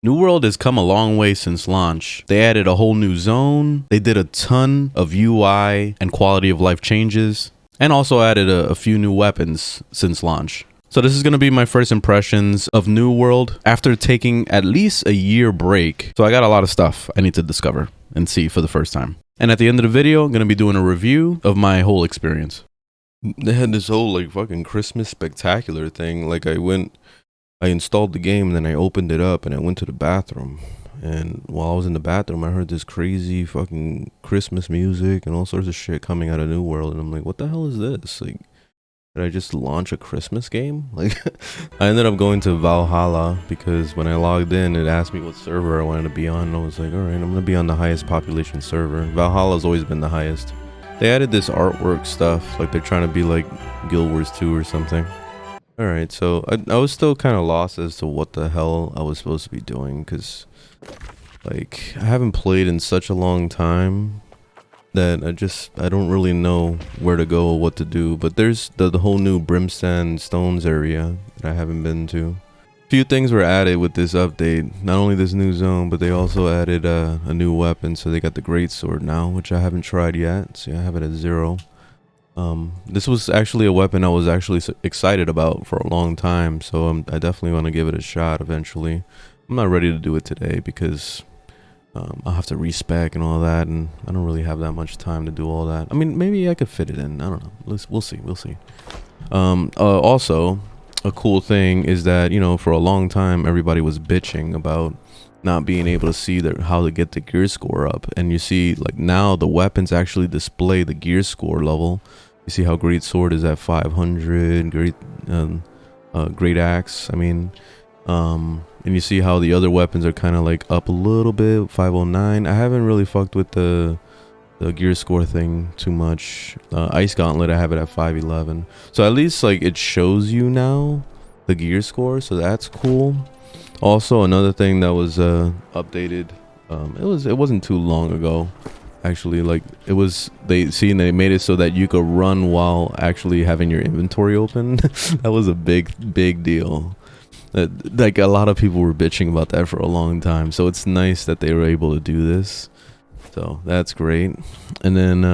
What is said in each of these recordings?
New World has come a long way since launch. They added a whole new zone, they did a ton of UI and quality of life changes, and also added a few new weapons since launch. So this is going to be my first impressions of New World after taking at least a year break. So I got a lot of stuff I need to discover and see for the first time. And at the end of the video, I'm going to be doing a review of my whole experience. They had this whole like fucking Christmas spectacular thing. Like I installed the game, and then I opened it up, and I went to the bathroom. And while I was in the bathroom, I heard this crazy fucking Christmas music and all sorts of shit coming out of New World. And I'm like, what the hell is this? Like, did I just launch a Christmas game? Like, I ended up going to Valhalla because when I logged in, it asked me what server I wanted to be on. And I was like, all right, I'm going to be on the highest population server. Valhalla's always been the highest. They added this artwork stuff, like they're trying to be like Guild Wars 2 or something. Alright, so I was still kind of lost as to what the hell I was supposed to be doing, because like I haven't played in such a long time that I don't really know where to go or what to do. But there's the whole new Brimstone Sands area that I haven't been to. A few things were added with this update, not only this new zone, but they also added a new weapon. So they got the greatsword now, which I haven't tried yet. See, I have it at 0. This was actually a weapon I was actually excited about for a long time, so I definitely want to give it a shot eventually. I'm not ready to do it today because I'll have to respec and all that, and I don't really have that much time to do all that. I mean, maybe I could fit it in. I don't know. We'll see. Also, a cool thing is that, you know, for a long time everybody was bitching about not being able to see how to get the gear score up, and you see like now the weapons actually display the gear score level. You see how great sword is at 500, great axe, I mean, and you see how the other weapons are kind of like up a little bit, 509. I haven't really fucked with the gear score thing too much. Ice Gauntlet, I have it at 511, so at least like it shows you now the gear score, so that's cool. Also, another thing that was updated, it wasn't too long ago, actually. Like they made it so that you could run while actually having your inventory open. That was a big deal. Like a lot of people were bitching about that for a long time, so it's nice that they were able to do this. So that's great. And then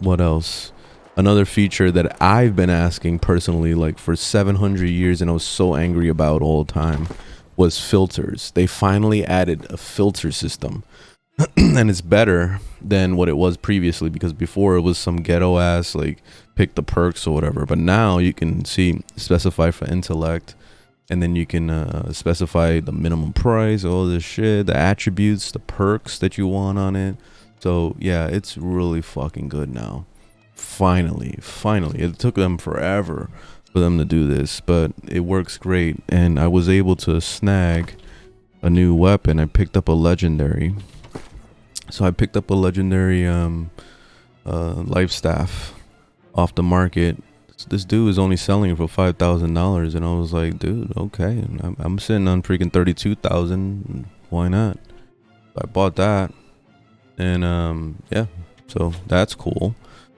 what else? Another feature that I've been asking personally, like for 700 years, and I was so angry about all the time, was filters. They finally added a filter system. And it's better than what it was previously, because before it was some ghetto ass like pick the perks or whatever. But now you can specify for intellect, and then you can specify the minimum price, all this shit, the attributes, the perks that you want on it. So yeah, it's really fucking good now. Finally, it took them forever for them to do this, but it works great. And I was able to snag a new weapon. I picked up a legendary. So I picked up a legendary life staff off the market. This dude is only selling it for $5,000, and I was like, dude, okay. And I'm sitting on freaking 32,000. Why not? I bought that, and yeah, so that's cool.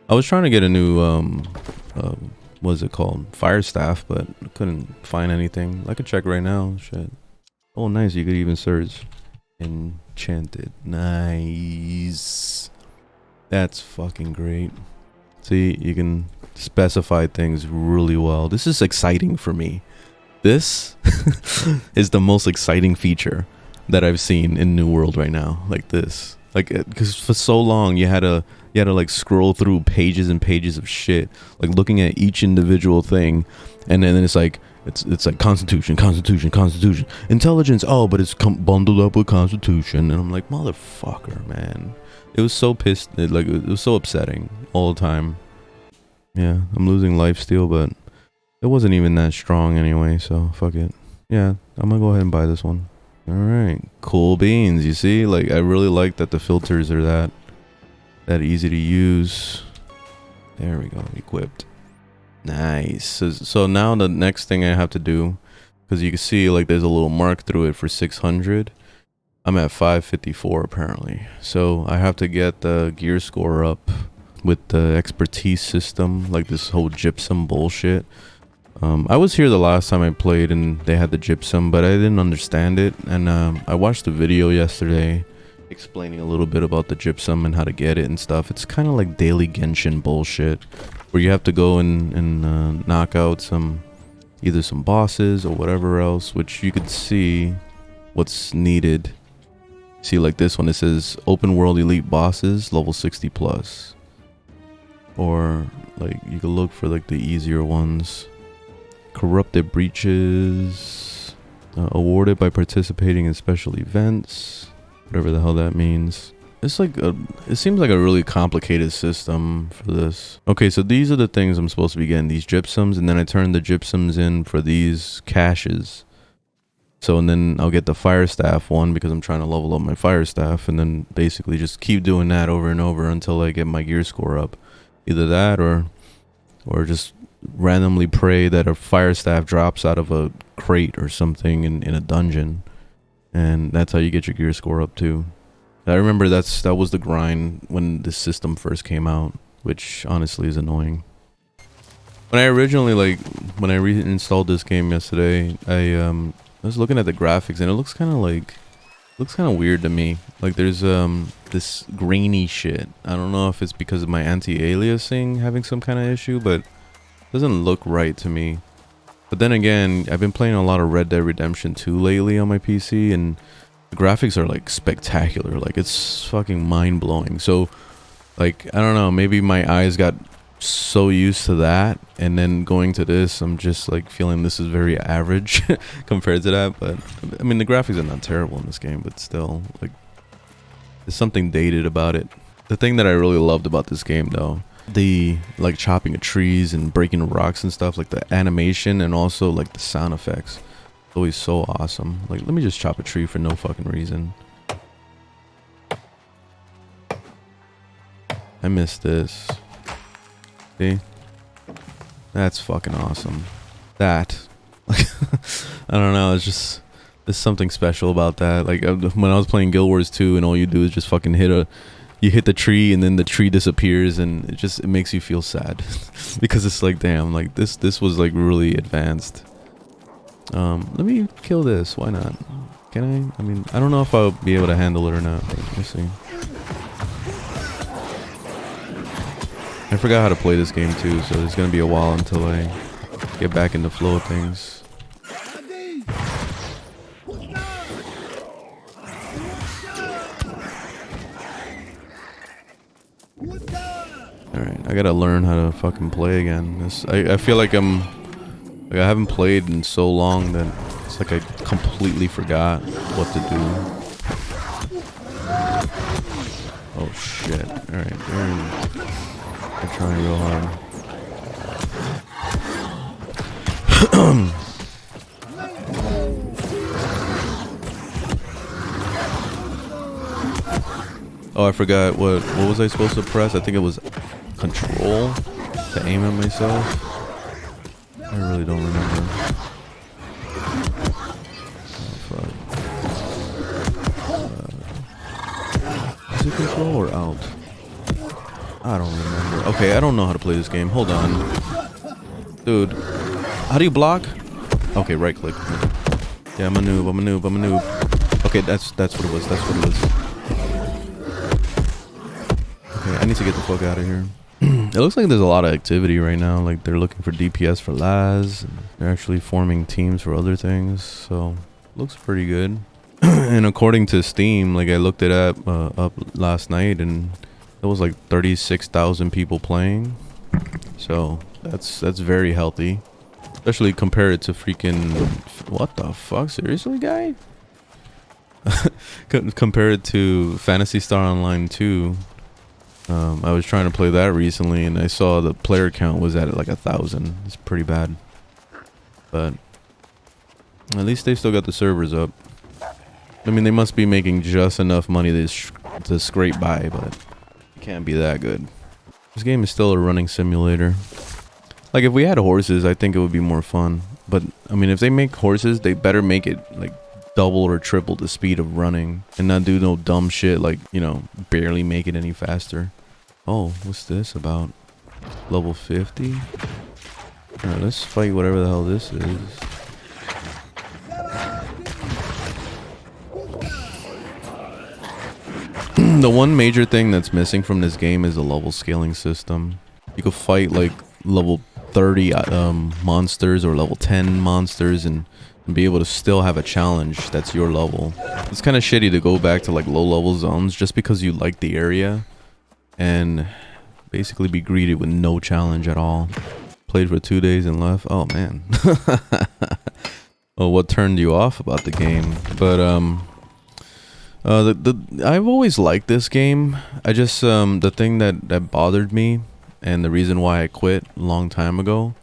I was trying to get a new what's it called, fire staff, but I couldn't find anything. I could check right now. Shit. Oh, nice. You could even search enchanted. Nice. That's fucking great. See, you can specify things really well. This is exciting for me. This is the most exciting feature that I've seen in New World right now. Like this, like, because for so long you had to like scroll through pages and pages of shit, like looking at each individual thing, and then it's like constitution, intelligence, oh, but it's bundled up with constitution, and I'm like, motherfucker, man. It was so pissed, like it was so upsetting all the time. Yeah, I'm losing lifesteal, but it wasn't even that strong anyway, so fuck it. Yeah, I'm gonna go ahead and buy this one. All right, cool beans. You see, like, I really like that the filters are that easy to use. There we go, equipped. Nice. So now the next thing I have to do, because you can see like there's a little mark through it for 600. I'm at 554 apparently. So I have to get the gear score up with the expertise system, like this whole gypsum bullshit. I was here the last time I played and they had the gypsum, but I didn't understand it. And I watched the video yesterday explaining a little bit about the gypsum and how to get it and stuff. It's kind of like daily Genshin bullshit, where you have to go and knock out either some bosses or whatever else, which you could see what's needed. See, like this one, it says open world elite bosses level 60 plus. Or like you could look for like the easier ones. Corrupted breaches awarded by participating in special events, whatever the hell that means. It's like it seems like a really complicated system for this. Okay, so these are the things I'm supposed to be getting, these gypsums, and then I turn the gypsums in for these caches. So, and then I'll get the fire staff one because I'm trying to level up my fire staff, and then basically just keep doing that over and over until I get my gear score up. Either that or just randomly pray that a fire staff drops out of a crate or something in a dungeon, and that's how you get your gear score up too. I remember that was the grind when the system first came out, which honestly is annoying. When I originally when I reinstalled this game yesterday, I was looking at the graphics and it looks kind of weird to me. Like there's this grainy shit. I don't know if it's because of my anti-aliasing having some kind of issue, but doesn't look right to me. But then again, I've been playing a lot of Red Dead Redemption 2 lately on my PC, and the graphics are like spectacular. Like it's fucking mind-blowing. So like, I don't know, maybe my eyes got so used to that, and then going to this, I'm just like feeling this is very average compared to that. But I mean, the graphics are not terrible in this game, but still, like, there's something dated about it. The thing that I really loved about this game though, the like chopping of trees and breaking rocks and stuff, like the animation and also like the sound effects, it's always so awesome. Like, let me just chop a tree for no fucking reason. I missed this. See? That's fucking awesome. That, like, I don't know, it's just, there's something special about that. Like when I was playing Guild Wars 2 and all you do is just fucking you hit the tree and then the tree disappears, and it makes you feel sad because it's like, damn, like this was like really advanced. Let me kill this. Why not? Can I? I mean, I don't know if I'll be able to handle it or not. Let me see. I forgot how to play this game too, so it's gonna be a while until I get back in the flow of things. Alright, I gotta learn how to fucking play again. I feel like I haven't played in so long that it's like I completely forgot what to do. Oh shit. Alright, they're trying real hard. Oh, I forgot what was I supposed to press? I think it was Control to aim at myself. I really don't remember. Oh, fuck. Is it Control or Alt? I don't remember. Okay, I don't know how to play this game. Hold on. Dude, how do you block? Okay, right click. Yeah, I'm a noob. Okay, that's what it was. Okay, I need to get the fuck out of here. It looks like there's a lot of activity right now. Like they're looking for DPS for Laz. They're actually forming teams for other things. So looks pretty good. And according to Steam, like I looked it up last night, and it was like 36,000 people playing. So that's very healthy, especially compared to freaking, what the fuck, seriously, guy? Compared to Phantasy Star Online 2. I was trying to play that recently, and I saw the player count was at like 1,000. It's pretty bad, but at least they still got the servers up. I mean, they must be making just enough money to scrape by, but it can't be that good. This game is still a running simulator. Like, if we had horses, I think it would be more fun. But I mean, if they make horses, they better make it like double or triple the speed of running, and not do no dumb shit like, you know, barely make it any faster. Oh, what's this about? Level 50? Alright, let's fight whatever the hell this is. The one major thing that's missing from this game is the level scaling system. You could fight like level 30 monsters or level 10 monsters and be able to still have a challenge that's your level. It's kind of shitty to go back to like low level zones just because you like the area and basically be greeted with no challenge at all. Played for 2 days and left. Oh man. Well, what turned you off about the game? But I've always liked this game. I just the thing that bothered me and the reason why I quit a long time ago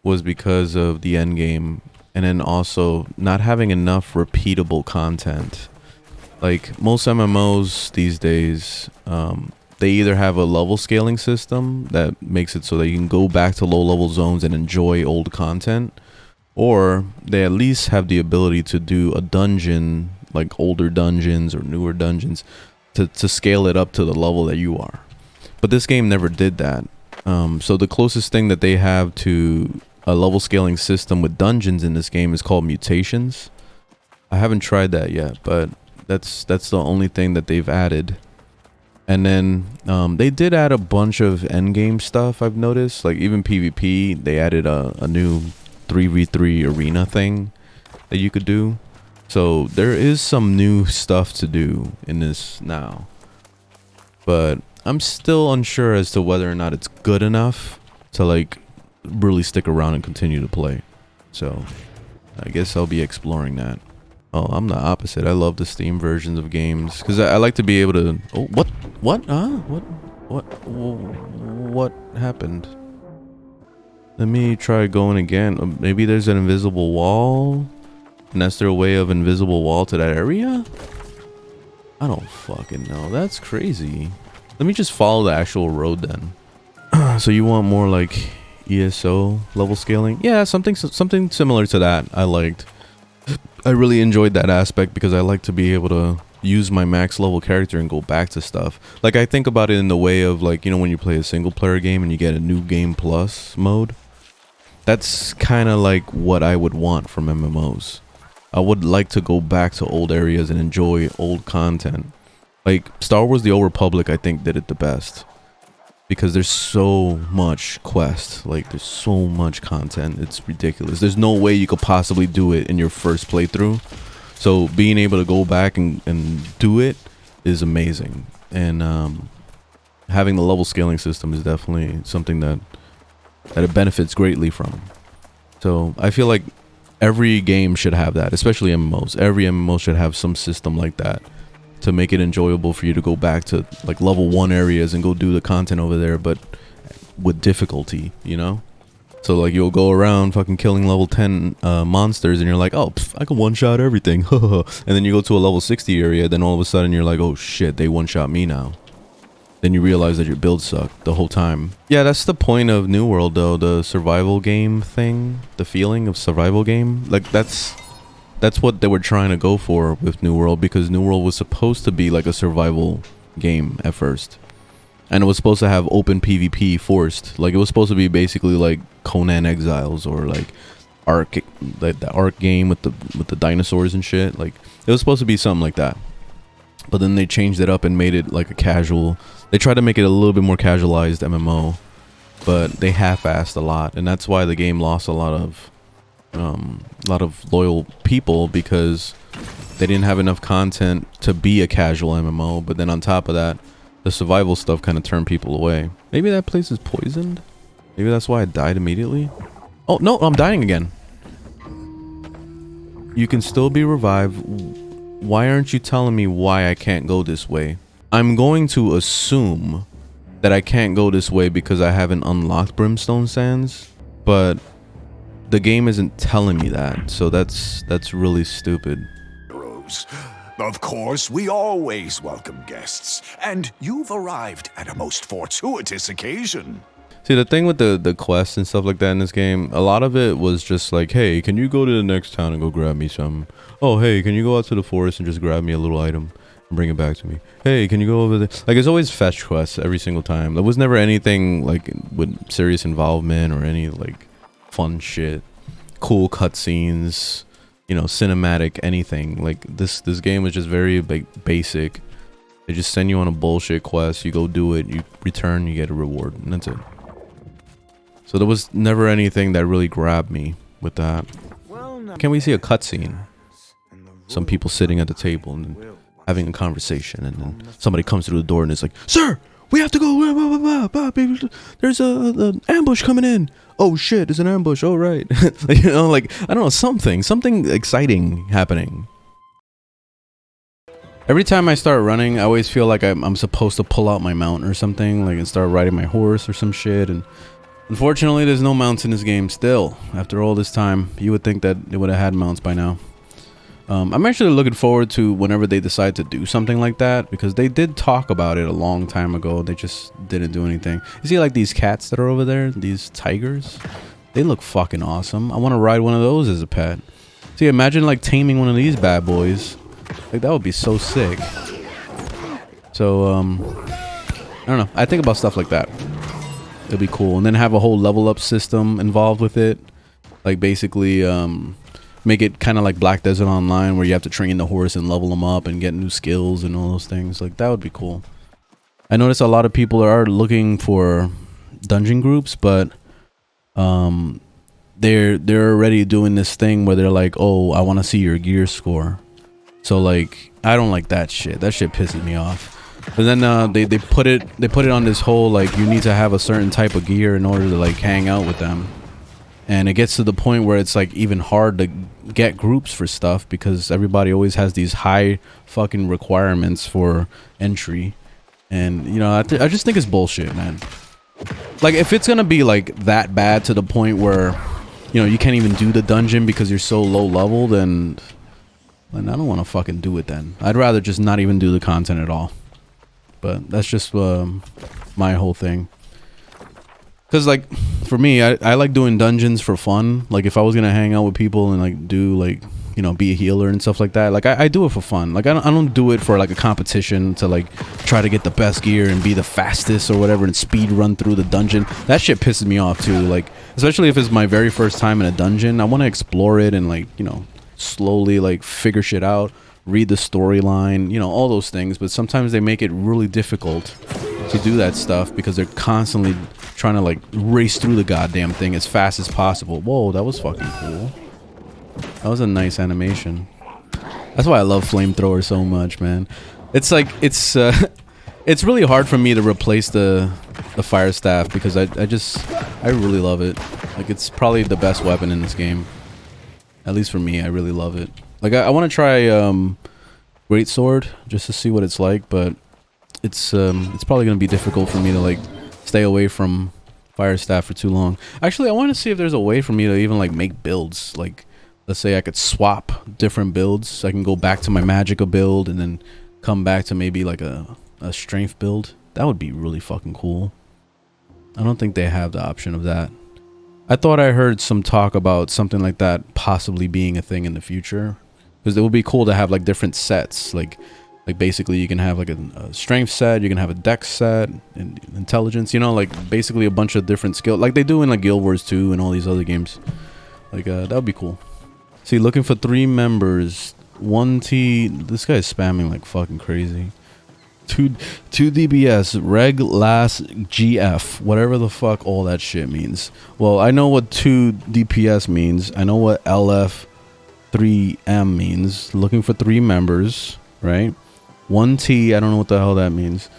was because of the end game, and then also not having enough repeatable content. Like most MMOs these days, they either have a level scaling system that makes it so that you can go back to low level zones and enjoy old content, or they at least have the ability to do a dungeon, like older dungeons or newer dungeons, to scale it up to the level that you are. But this game never did that. So the closest thing that they have to a level scaling system with dungeons in this game is called mutations. I haven't tried that yet, but that's the only thing that they've added. And then they did add a bunch of endgame stuff, I've noticed. Like even PvP, they added a new 3v3 arena thing that you could do. So there is some new stuff to do in this now. But I'm still unsure as to whether or not it's good enough to like really stick around and continue to play. So I guess I'll be exploring that. Oh, I'm the opposite. I love the Steam versions of games because I like to be able to. Oh, what? Huh? What happened? Let me try going again. Maybe there's an invisible wall. And that's their way of invisible wall to that area? I don't fucking know. That's crazy. Let me just follow the actual road then. So you want more like ESO level scaling? Yeah, something similar to that. I liked. I really enjoyed that aspect because I like to be able to use my max level character and go back to stuff. Like I think about it in the way of like, you know, when you play a single player game and you get a new game plus mode. That's kind of like what I would want from MMOs. I would like to go back to old areas and enjoy old content. Like Star Wars The Old Republic, I think did it the best. Because there's so much quest. Like there's so much content. It's ridiculous. There's no way you could possibly do it in your first playthrough. So being able to go back and do it is amazing. And having the level scaling system is definitely something that it benefits greatly from. So I feel like every game should have that, especially MMOs. Every MMO should have some system like that to make it enjoyable for you to go back to like level 1 areas and go do the content over there, but with difficulty, you know? So like you'll go around fucking killing level 10 monsters and you're like, oh, I can one-shot everything. And then you go to a level 60 area, then all of a sudden you're like, oh shit, they one-shot me now. Then you realize that your build sucked the whole time. Yeah, that's the point of New World though, the survival game thing, the feeling of survival game. Like that's what they were trying to go for with New World, because New World was supposed to be like a survival game at first. And it was supposed to have open PvP forced. Like it was supposed to be basically like Conan Exiles or like Ark, like the Ark game with the dinosaurs and shit. Like it was supposed to be something like that. But then they changed it up and made it like a casual. They tried to make it a little bit more casualized MMO, but they half-assed a lot, and that's why the game lost a lot of loyal people, because they didn't have enough content to be a casual MMO. But then on top of that, the survival stuff kind of turned people away. Maybe that place is poisoned. Maybe that's why I died immediately. Oh no, I'm dying again. You can still be revived. Why aren't you telling me why I can't go this way? I'm going to assume that I can't go this way because I haven't unlocked Brimstone Sands, but the game isn't telling me that, so that's really stupid. Of course, we always welcome guests, and you've arrived at a most fortuitous occasion. See, the thing with the quests and stuff like that in this game, a lot of it was just like, hey, can you go to the next town and go grab me some? Oh, hey, can you go out to the forest and just grab me a little item and bring it back to me? Hey, can you go over there? Like, it's always fetch quests every single time. There was never anything like with serious involvement or any like fun shit, cool cutscenes, you know, cinematic, anything. Like this game was just very basic. They just send you on a bullshit quest, you go do it, you return, you get a reward, and that's it. So there was never anything that really grabbed me with that. Can we see a cutscene? Some people sitting at the table and having a conversation, and then somebody comes through the door and it's like, "Sir, we have to go. There's an ambush coming in. Oh shit, there's an ambush. Oh right." You know, like, I don't know, something exciting happening. Every time I start running, I always feel like I'm supposed to pull out my mount or something, like, and start riding my horse or some shit. And unfortunately, there's no mounts in this game still. After all this time, you would think that they would have had mounts by now. I'm actually looking forward to whenever they decide to do something like that, because they did talk about it a long time ago. They just didn't do anything. You see, like, these cats that are over there, these tigers, they look fucking awesome. I want to ride one of those as a pet. See, imagine like taming one of these bad boys. Like, that would be so sick. So I don't know, I think about stuff like that. It'll be cool. And then have a whole level up system involved with it, like basically make it kind of like Black Desert Online, where you have to train the horse and level them up and get new skills and all those things. Like, that would be cool. I notice a lot of people are looking for dungeon groups, but they're already doing this thing where they're like, "Oh, I want to see your gear score." So like, I don't like that shit. That shit pisses me off. But then they put it on this whole, like, you need to have a certain type of gear in order to like hang out with them. And it gets to the point where it's like even hard to get groups for stuff, because everybody always has these high fucking requirements for entry. And you know, I just think it's bullshit, man. Like, if it's gonna be like that bad to the point where, you know, you can't even do the dungeon because you're so low level, then I don't want to fucking do it then. I'd rather just not even do the content at all. But that's just my whole thing. Because, like, for me, I like doing dungeons for fun. Like, if I was going to hang out with people and, like, do, like, you know, be a healer and stuff like that. Like, I do it for fun. Like, I don't do it for, like, a competition to, like, try to get the best gear and be the fastest or whatever and speed run through the dungeon. That shit pisses me off, too. Like, especially if it's my very first time in a dungeon. I want to explore it and, like, you know, slowly, like, figure shit out, read the storyline, you know, all those things. But sometimes they make it really difficult to do that stuff because they're constantly trying to, like, race through the goddamn thing as fast as possible. Whoa, that was fucking cool. That was a nice animation. That's why I love flamethrower so much, man. It's like, it's really hard for me to replace the fire staff, because I really love it. Like, it's probably the best weapon in this game. At least for me, I really love it. Like, I want to try greatsword just to see what it's like, but it's probably gonna be difficult for me to, like, stay away from fire staff for too long. Actually, I want to see if there's a way for me to even, like, make builds. Like, let's say I could swap different builds. So I can go back to my Magicka build and then come back to maybe like a strength build. That would be really fucking cool. I don't think they have the option of that. I thought I heard some talk about something like that possibly being a thing in the future, because it would be cool to have, like, different sets. Like basically you can have, like, a strength set, you can have a dex set, and intelligence, you know, like, basically a bunch of different skills, like they do in, like, Guild Wars 2 and all these other games. Like, that would be cool. See, looking for 3 members. 1T. This guy's spamming like fucking crazy. 2 DBS, reg las GF, whatever the fuck all that shit means. Well, I know what 2 DPS means. I know what LF 3M means. Looking for 3 members, right? 1T, I don't know what the hell that means.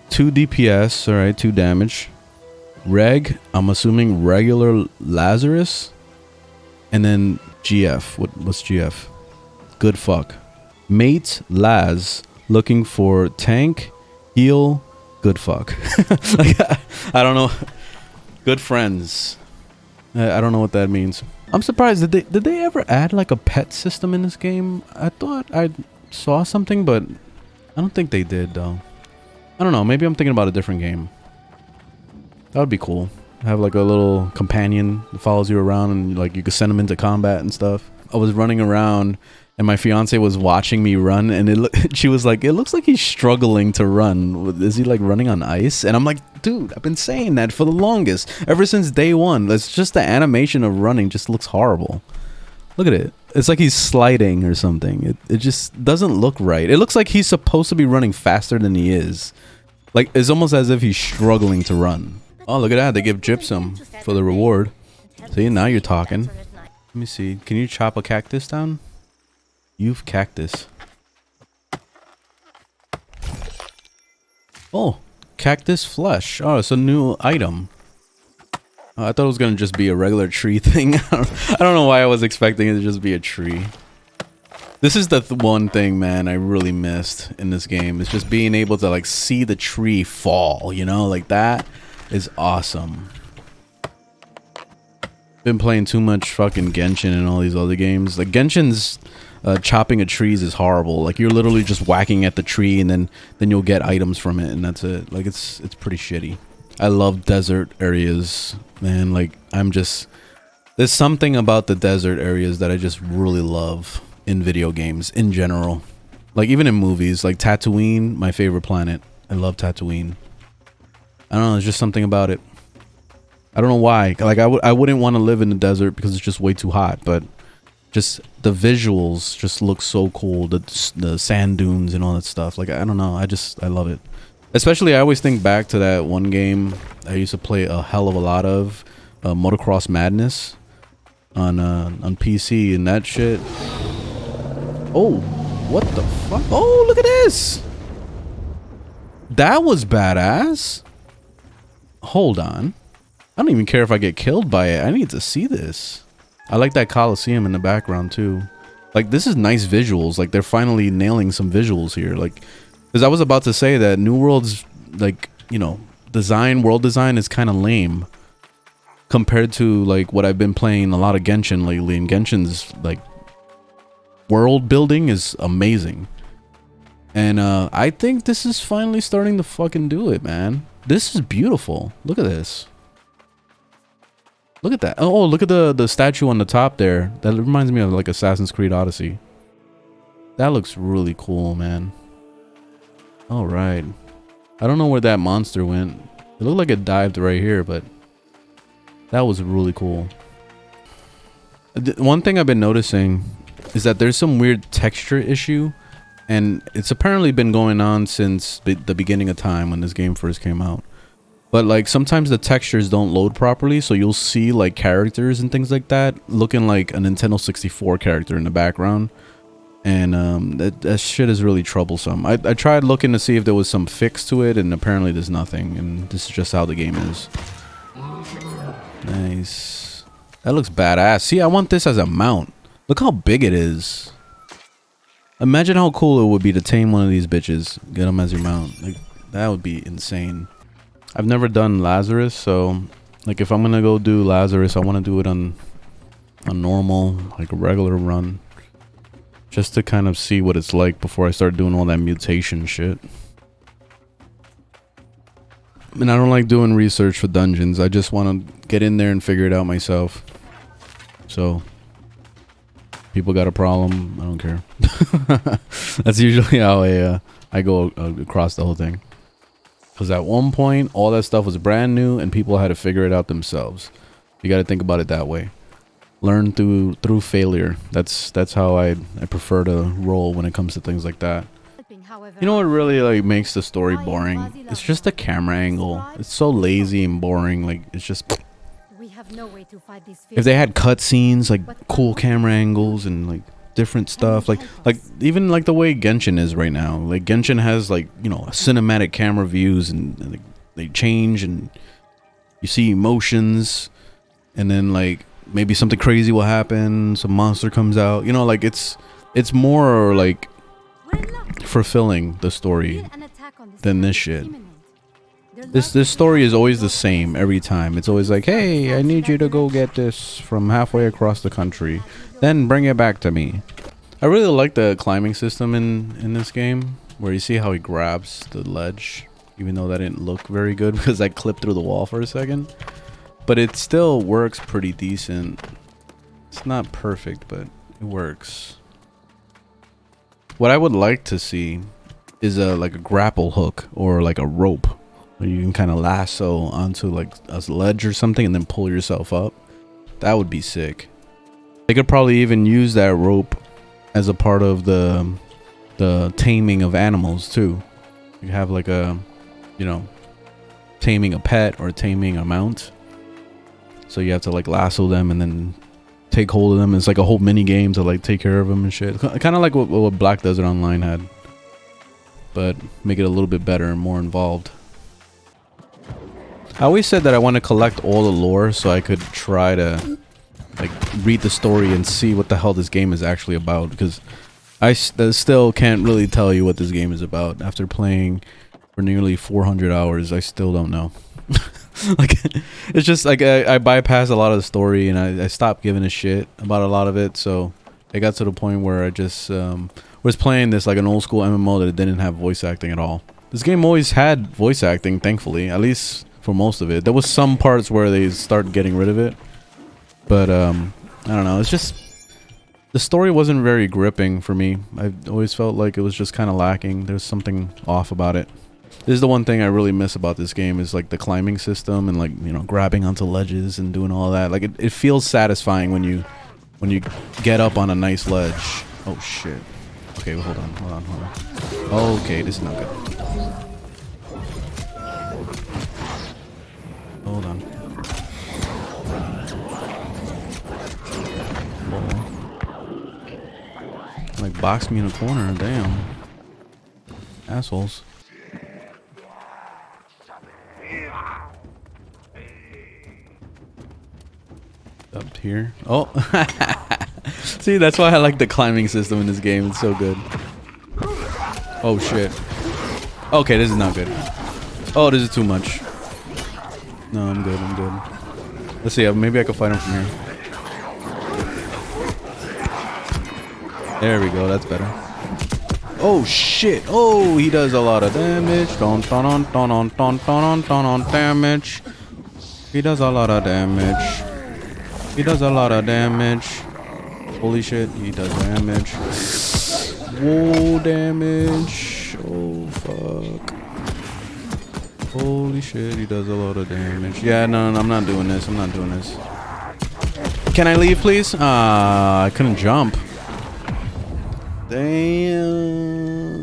2 DPS, all right, 2 damage. Reg, I'm assuming regular Lazarus. And then GF, what's GF? Good fuck. Mate Laz, looking for tank, heal, good fuck. Like, I don't know. Good friends. I don't know what that means. I'm surprised. Did they ever add, like, a pet system in this game? I thought I saw something, but I don't think they did, though. I don't know. Maybe I'm thinking about a different game. That would be cool. Have, like, a little companion that follows you around, and, like, you could send them into combat and stuff. I was running around and my fiance was watching me run, and she was like, it looks like he's struggling to run. Is he like running on ice? And I'm like, dude, I've been saying that for the longest, ever since day one. That's just the animation of running just looks horrible. Look at it. It's like he's sliding or something. It just doesn't look right. It looks like he's supposed to be running faster than he is. Like, it's almost as if he's struggling to run. Oh, look at that. They give gypsum for the reward. See, now you're talking. Let me see. Can you chop a cactus down? You've cactus. Oh, cactus flesh. Oh, it's a new item. I thought it was gonna just be a regular tree thing. I don't know why I was expecting it to just be a tree. This is the one thing, man, I really missed in this game. Is just being able to like see the tree fall, you know, like that is awesome. Been playing too much fucking Genshin and all these other games. Like Genshin's chopping of trees is horrible. Like you're literally just whacking at the tree and then you'll get items from it and that's it. Like it's pretty shitty. I love desert areas, man. Like there's something about the desert areas that I just really love in video games in general. Like even in movies, like Tatooine, my favorite planet. I love Tatooine. I don't know, there's just something about it. I don't know why. Like I wouldn't want to live in the desert because it's just way too hot, but just the visuals just look so cool. The sand dunes and all that stuff. Like I don't know, I love it. Especially, I always think back to that one game I used to play a hell of a lot of, Motocross Madness, on PC, and that shit. Oh, what the fuck? Oh, look at this! That was badass. Hold on, I don't even care if I get killed by it. I need to see this. I like that Coliseum in the background too. Like this is nice visuals. Like they're finally nailing some visuals here. Like. Because I was about to say that New World's, like, you know, world design is kind of lame compared to, like, what I've been playing a lot of Genshin lately. And Genshin's, like, world building is amazing. And I think this is finally starting to fucking do it, man. This is beautiful. Look at this. Look at that. Oh, look at the statue on the top there. That reminds me of, like, Assassin's Creed Odyssey. That looks really cool, man. All right, I don't know where that monster went. It looked like it dived right here, but that was really cool. One thing I've been noticing is that there's some weird texture issue, and it's apparently been going on since the beginning of time when this game first came out. But like sometimes the textures don't load properly, so you'll see like characters and things like that looking like a Nintendo 64 character in the background. And that shit is really troublesome. I tried looking to see if there was some fix to it, and apparently there's nothing, and this is just how the game is. Nice. That looks badass. See, I want this as a mount. Look how big it is. Imagine how cool it would be to tame one of these bitches. Get them as your mount. Like, that would be insane. I've never done Lazarus, so like if I'm gonna go do Lazarus, I want to do it on normal, like a regular run. Just to kind of see what it's like before I start doing all that mutation shit. And I don't like doing research for dungeons. I just want to get in there and figure it out myself. So, people got a problem, I don't care. That's usually how I go across the whole thing. Because at one point, all that stuff was brand new and people had to figure it out themselves. You got to think about it that way. Learn through failure. That's how I prefer to roll when it comes to things like that. You know what really like makes the story boring? It's just the camera angle. It's so lazy and boring. Like it's just. If they had cutscenes, like cool camera angles and like different stuff, like even like the way Genshin is right now. Like Genshin has like, you know, cinematic camera views and like, they change and you see emotions, and then like. Maybe something crazy will happen, some monster comes out, you know, like it's more like fulfilling the story than this shit. This story is always the same every time. It's always like, hey, I need you to go get this from halfway across the country, then bring it back to me. I really like the climbing system in this game, where you see how he grabs the ledge, even though that didn't look very good because I clipped through the wall for a second. But it still works pretty decent. It's not perfect, but it works. What I would like to see is like a grapple hook or like a rope where you can kind of lasso onto like a ledge or something and then pull yourself up. That would be sick. They could probably even use that rope as a part of the taming of animals too. You have like a, you know, taming a pet or taming a mount. So you have to like lasso them and then take hold of them. It's like a whole mini game to like take care of them and shit. Kind of like what Black Desert Online had, but make it a little bit better and more involved. I always said that I want to collect all the lore so I could try to like read the story and see what the hell this game is actually about, because I still can't really tell you what this game is about. After playing for nearly 400 hours, I still don't know. Like, it's just like I bypassed a lot of the story and I stopped giving a shit about a lot of it. So it got to the point where I just was playing this like an old school MMO that didn't have voice acting at all. This game always had voice acting, thankfully, at least for most of it. There was some parts where they started getting rid of it, but I don't know. It's just the story wasn't very gripping for me. I always felt like it was just kind of lacking. There's something off about it. This is the one thing I really miss about this game, is like the climbing system and like, you know, grabbing onto ledges and doing all that. Like it feels satisfying when you get up on a nice ledge. Oh shit. Okay, well, hold on. Okay, this is not good. Hold on. Whoa. Like box me in a corner, damn. Assholes. Up here. Oh. See, that's why I like the climbing system in this game. It's so good. Oh shit. Okay, this is not good. Oh, this is too much. No, I'm good. I'm good. Let's see. Maybe I can fight him from here. There we go. That's better. Oh shit. Oh, he does a lot of damage. Damage. He does a lot of damage. He does a lot of damage. Holy shit, he does damage. Whoa, damage. Oh, fuck. Holy shit, he does a lot of damage. Yeah, no, I'm not doing this. I'm not doing this. Can I leave, please? I couldn't jump. Damn.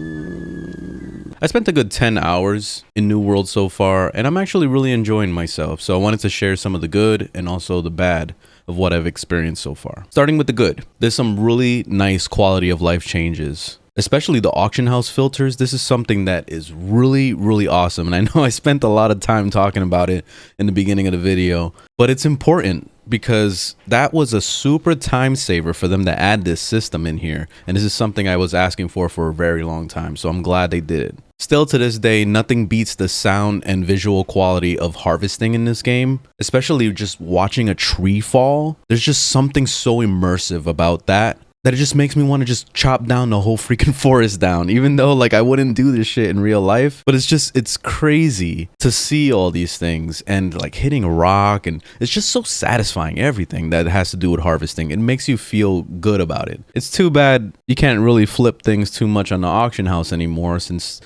I spent a good 10 hours in New World so far, and I'm actually really enjoying myself. So I wanted to share some of the good and also the bad of what I've experienced so far. Starting with the good, there's some really nice quality of life changes, especially the auction house filters. This is something that is really, really awesome. And I know I spent a lot of time talking about it in the beginning of the video, but it's important because that was a super time saver for them to add this system in here. And this is something I was asking for a very long time. So I'm glad they did it. Still to this day, nothing beats the sound and visual quality of harvesting in this game, especially just watching a tree fall. There's just something so immersive about that it just makes me want to just chop down the whole freaking forest down, even though like I wouldn't do this shit in real life. But it's crazy to see all these things and like hitting a rock, and it's just so satisfying. Everything that has to do with harvesting, it makes you feel good about it. It's too bad you can't really flip things too much on the auction house anymore, since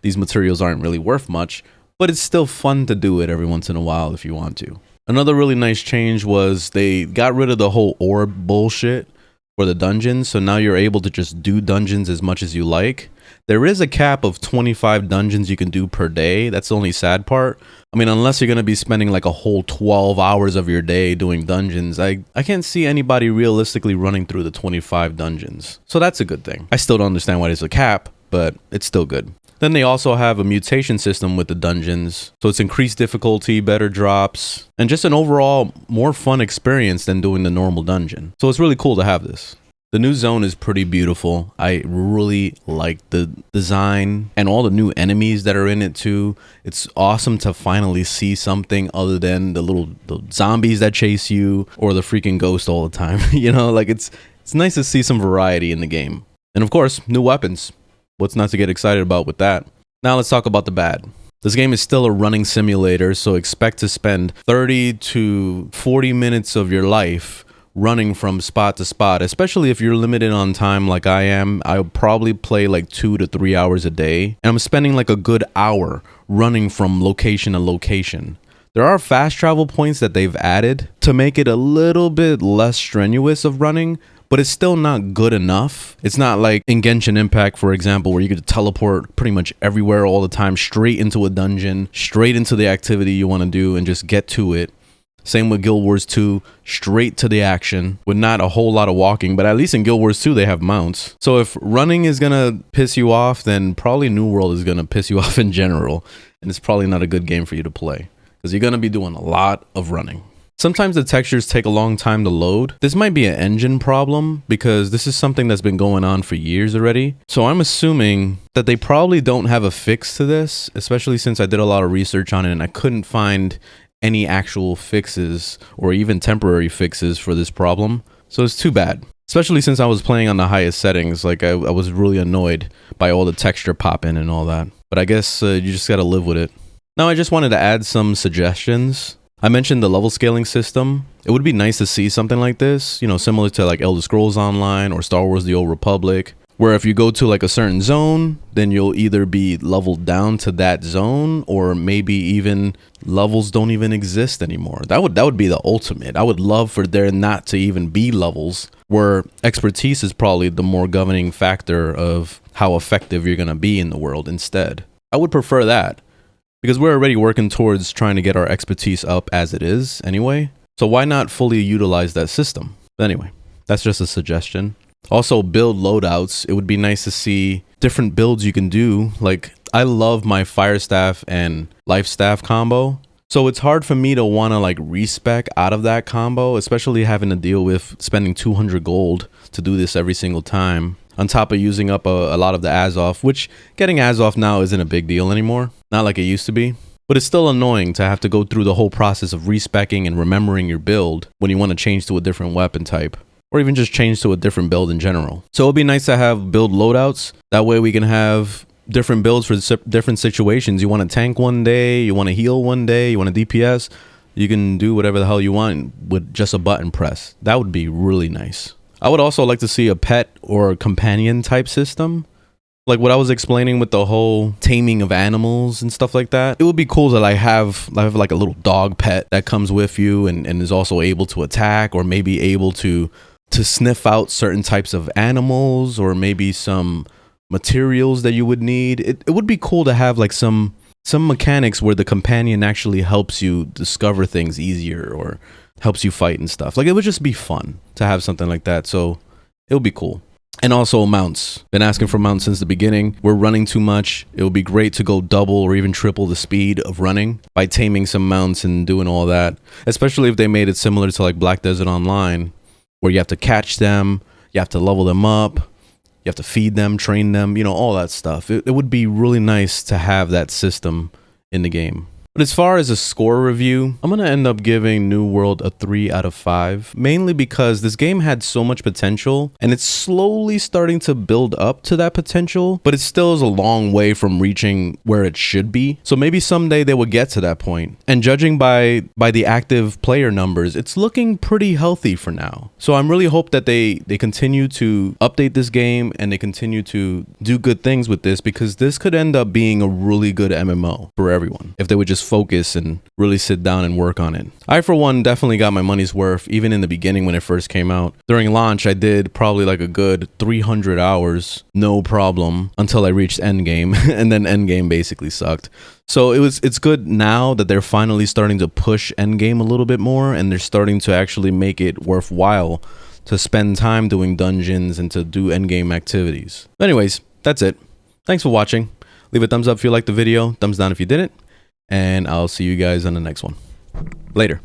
these materials aren't really worth much, but it's still fun to do it every once in a while if you want to. Another really nice change was they got rid of the whole orb bullshit for the dungeons, so now you're able to just do dungeons as much as you like. There is a cap of 25 dungeons you can do per day. That's the only sad part. I mean, unless you're going to be spending like a whole 12 hours of your day doing dungeons, I can't see anybody realistically running through the 25 dungeons. So that's a good thing. I still don't understand why there's a cap, but it's still good. Then they also have a mutation system with the dungeons, so it's increased difficulty, better drops, and just an overall more fun experience than doing the normal dungeon. So it's really cool to have this. The new zone is pretty beautiful. I really like the design and all the new enemies that are in it too. It's awesome to finally see something other than the zombies that chase you or the freaking ghost all the time. You know, like it's nice to see some variety in the game. And of course, new weapons. What's not to get excited about with that? Now let's talk about the bad. This game is still a running simulator, so expect to spend 30 to 40 minutes of your life running from spot to spot, especially if you're limited on time like I am. I'll probably play like 2 to 3 hours a day, and I'm spending like a good hour running from location to location. There are fast travel points that they've added to make it a little bit less strenuous of running, but it's still not good enough. It's not like in Genshin Impact, for example, where you could teleport pretty much everywhere all the time, straight into a dungeon, straight into the activity you want to do and just get to it. Same with Guild Wars 2, straight to the action with not a whole lot of walking, but at least in Guild Wars 2 they have mounts. So if running is gonna piss you off, then probably New World is gonna piss you off in general, and it's probably not a good game for you to play because you're gonna be doing a lot of running. Sometimes the textures take a long time to load. This might be an engine problem because this is something that's been going on for years already. So I'm assuming that they probably don't have a fix to this, especially since I did a lot of research on it and I couldn't find any actual fixes or even temporary fixes for this problem. So it's too bad, especially since I was playing on the highest settings. Like I was really annoyed by all the texture popping and all that, but I guess you just got to live with it. Now I just wanted to add some suggestions. I mentioned the level scaling system. It would be nice to see something like this, you know, similar to like Elder Scrolls Online or Star Wars The Old Republic, where if you go to like a certain zone, then you'll either be leveled down to that zone, or maybe even levels don't even exist anymore. That would be the ultimate. I would love for there not to even be levels, where expertise is probably the more governing factor of how effective you're going to be in the world instead. I would prefer that, because we're already working towards trying to get our expertise up as it is anyway. So why not fully utilize that system? But anyway, that's just a suggestion. Also, build loadouts. It would be nice to see different builds you can do. Like, I love my Fire Staff and Life Staff combo. So it's hard for me to want to like respec out of that combo, especially having to deal with spending 200 gold to do this every single time, on top of using up a lot of the Azoth, which getting Azoth now isn't a big deal anymore. Not like it used to be. But it's still annoying to have to go through the whole process of respecking and remembering your build when you want to change to a different weapon type, or even just change to a different build in general. So it'd be nice to have build loadouts. That way we can have different builds for different situations. You want to tank one day, you want to heal one day, you want to DPS, you can do whatever the hell you want with just a button press. That would be really nice. I would also like to see a pet or companion type system. Like what I was explaining with the whole taming of animals and stuff like that. It would be cool to like have like a little dog pet that comes with you and is also able to attack, or maybe able to sniff out certain types of animals, or maybe some materials that you would need. It would be cool to have like some mechanics where the companion actually helps you discover things easier or helps you fight and stuff. Like it would just be fun to have something like that. So it would be cool. And also mounts. Been asking for mounts since the beginning. We're running too much. It would be great to go double or even triple the speed of running by taming some mounts and doing all that. Especially if they made it similar to like Black Desert Online, where you have to catch them, you have to level them up, you have to feed them, train them, you know, all that stuff. It would be really nice to have that system in the game. But as far as a score review, I'm going to end up giving New World a 3 out of 5, mainly because this game had so much potential and it's slowly starting to build up to that potential, but it still is a long way from reaching where it should be. So maybe someday they will get to that point. And judging by the active player numbers, it's looking pretty healthy for now. So I'm really hope that they continue to update this game and they continue to do good things with this, because this could end up being a really good MMO for everyone if they would just focus and really sit down and work on it. I, for one, definitely got my money's worth, even in the beginning when it first came out. During launch, I did probably like a good 300 hours, no problem, until I reached endgame, and then endgame basically sucked. So it's good now that they're finally starting to push endgame a little bit more, and they're starting to actually make it worthwhile to spend time doing dungeons and to do endgame activities. Anyways, that's it. Thanks for watching. Leave a thumbs up if you liked the video, thumbs down if you didn't, and I'll see you guys on the next one. Later.